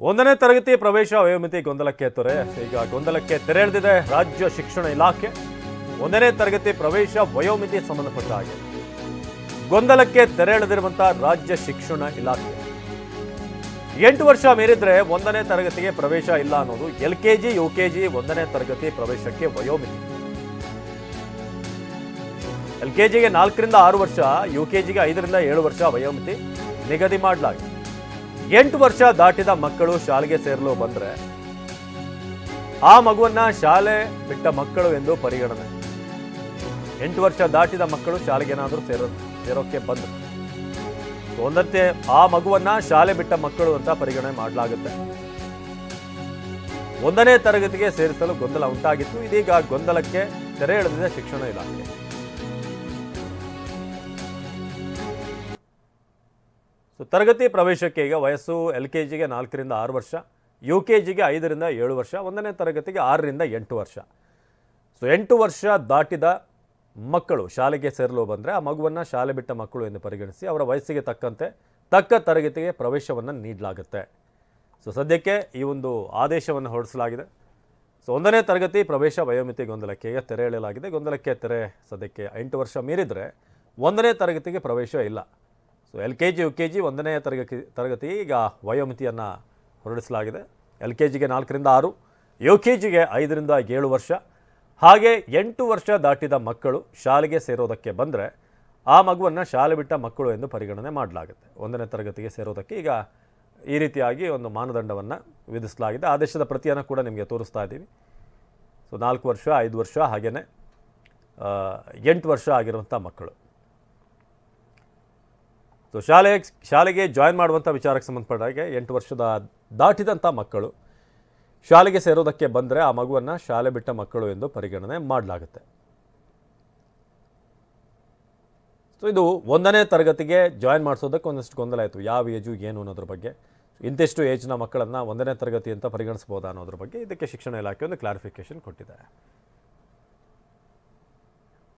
ಒಂದನೇ ತರಗತಿ ಪ್ರವೇಶ ವಯೋಮಿತಿ ಗೊಂದಲಕ್ಕೆ ತೊರೆ. ಈಗ ಗೊಂದಲಕ್ಕೆ ತೆರೆ ಎಳೆದಿದೆ ರಾಜ್ಯ ಶಿಕ್ಷಣ ಇಲಾಖೆ. ಒಂದನೇ ತರಗತಿ ಪ್ರವೇಶ ವಯೋಮಿತಿ ಸಂಬಂಧಪಟ್ಟ ಹಾಗೆ ಗೊಂದಲಕ್ಕೆ ತೆರೆ ಎಳೆದಿರುವಂತಹ ರಾಜ್ಯ ಶಿಕ್ಷಣ ಇಲಾಖೆ 8 ವರ್ಷ ಮೀರಿದ್ರೆ ಒಂದನೇ ತರಗತಿಗೆ ಪ್ರವೇಶ ಇಲ್ಲ ಅನ್ನೋದು LKG UKG ಒಂದನೇ ತರಗತಿ ಪ್ರವೇಶಕ್ಕೆ ವಯೋಮಿತಿ. LKGಗೆ 4 ರಿಂದ 6 ವರ್ಷ, UKGಗೆ 5 ರಿಂದ 7 ವರ್ಷ ವಯೋಮಿತಿ ನಿಗದಿ ಮಾಡಲಾಗಿದೆ. 8 ವರ್ಷ ದಾಟಿದ ಮಕ್ಕಳು ಶಾಲೆಗೆ ಸೇರಲು ಬಂದ್ರೆ ಆ ಮಗುವನ್ನ ಶಾಲೆ ಬಿಟ್ಟ ಮಕ್ಕಳು ಎಂದು ಪರಿಗಣನೆ. 8 ವರ್ಷ ದಾಟಿದ ಮಕ್ಕಳು ಶಾಲೆಗೆ ಏನಾದರೂ ಸೇರೋಕೆ ಬಂದ್ರು ಒಂದಂತೆ ಆ ಮಗುವನ್ನ ಶಾಲೆ ಬಿಟ್ಟ ಮಕ್ಕಳು ಅಂತ ಪರಿಗಣನೆ ಮಾಡಲಾಗುತ್ತೆ. ಒಂದನೇ ತರಗತಿಗೆ ಸೇರಿಸಲು ಗೊಂದಲ ಉಂಟಾಗಿತ್ತು. ಇದೀಗ ಗೊಂದಲಕ್ಕೆ ತೆರೆ ಎಳೆದಿದೆ ಶಿಕ್ಷಣ ಇಲಾಖೆ. ತರಗತಿ ಪ್ರವೇಶಕ್ಕೆ ಈಗ ವಯಸ್ಸು LKGಗೆ 4 ರಿಂದ 6 ವರ್ಷ, UKGಗೆ 5 ರಿಂದ 7 ವರ್ಷ, ಒಂದನೇ ತರಗತಿಗೆ 6 ರಿಂದ 8 ವರ್ಷ. 8 ವರ್ಷ ದಾಟಿದ ಮಕ್ಕಳು ಶಾಲೆಗೆ ಸೇರಲು ಬಂದರೆ ಆ ಮಗುವನ್ನು ಶಾಲೆ ಬಿಟ್ಟ ಮಕ್ಕಳು ಎಂದು ಪರಿಗಣಿಸಿ ಅವರ ವಯಸ್ಸಿಗೆ ತಕ್ಕಂತೆ ತಕ್ಕ ತರಗತಿಗೆ ಪ್ರವೇಶವನ್ನು ನೀಡಲಾಗುತ್ತೆ. ಸದ್ಯಕ್ಕೆ ಈ ಒಂದು ಆದೇಶವನ್ನು ಹೊರಡಿಸಲಾಗಿದೆ. ಒಂದನೇ ತರಗತಿ ಪ್ರವೇಶ ವಯೋಮಿತಿ ಗೊಂದಲಕ್ಕೆ ಈಗ ತೆರೆ ಎಳೆಯಲಾಗಿದೆ. ಗೊಂದಲಕ್ಕೆ ತೆರೆ ಸದ್ಯಕ್ಕೆ 8 ವರ್ಷ ಮೀರಿದರೆ ಒಂದನೇ ತರಗತಿಗೆ ಪ್ರವೇಶ ಇಲ್ಲ. LKG UKG ಒಂದನೇ ತರಗತಿ ಈಗ ವಯೋಮಿತಿಯನ್ನು ಹೊರಡಿಸಲಾಗಿದೆ. LKGಗೆ 4 ರಿಂದ 6, UKGಗೆ 5 ರಿಂದ 7 ವರ್ಷ. ಹಾಗೆ 8 ವರ್ಷ ದಾಟಿದ ಮಕ್ಕಳು ಶಾಲೆಗೆ ಸೇರೋದಕ್ಕೆ ಬಂದರೆ ಆ ಮಗುವನ್ನು ಶಾಲೆ ಬಿಟ್ಟ ಮಕ್ಕಳು ಎಂದು ಪರಿಗಣನೆ ಮಾಡಲಾಗುತ್ತೆ. ಒಂದನೇ ತರಗತಿಗೆ ಸೇರೋದಕ್ಕೆ ಈಗ ಈ ರೀತಿಯಾಗಿ ಒಂದು ಮಾನದಂಡವನ್ನು ವಿಧಿಸಲಾಗಿದೆ. ಆದೇಶದ ಪ್ರತಿಯನ್ನು ಕೂಡ ನಿಮಗೆ ತೋರಿಸ್ತಾ ಇದ್ದೀವಿ. 4 ವರ್ಷ, 5 ವರ್ಷ, ಹಾಗೆಯೇ 8 ವರ್ಷ ಆಗಿರುವಂಥ ಮಕ್ಕಳು ಶಾಲೆಗೆ ಜಾಯಿನ್ ಮಾಡುವಂಥ ವಿಚಾರಕ್ಕೆ ಸಂಬಂಧಪಟ್ಟ ಹಾಗೆ 8 ವರ್ಷದ ದಾಟಿದಂಥ ಮಕ್ಕಳು ಶಾಲೆಗೆ ಸೇರೋದಕ್ಕೆ ಬಂದರೆ ಆ ಮಗುವನ್ನು ಶಾಲೆ ಬಿಟ್ಟ ಮಕ್ಕಳು ಎಂದು ಪರಿಗಣನೆ ಮಾಡಲಾಗುತ್ತೆ. ಇದು ಒಂದನೇ ತರಗತಿಗೆ ಜಾಯಿನ್ ಮಾಡಿಸೋದಕ್ಕೆ ಒಂದಷ್ಟು ಗೊಂದಲ ಆಯಿತು. ಯಾವ ಏಜು ಏನು ಅನ್ನೋದ್ರ ಬಗ್ಗೆ, ಇಂತಿಷ್ಟು ಏಜ್ನ ಮಕ್ಕಳನ್ನು ಒಂದನೇ ತರಗತಿ ಅಂತ ಪರಿಗಣಿಸ್ಬೋದಾ ಅನ್ನೋದ್ರ ಬಗ್ಗೆ ಇದಕ್ಕೆ ಶಿಕ್ಷಣ ಇಲಾಖೆ ಒಂದು ಕ್ಲಾರಿಫಿಕೇಶನ್ ಕೊಟ್ಟಿದೆ.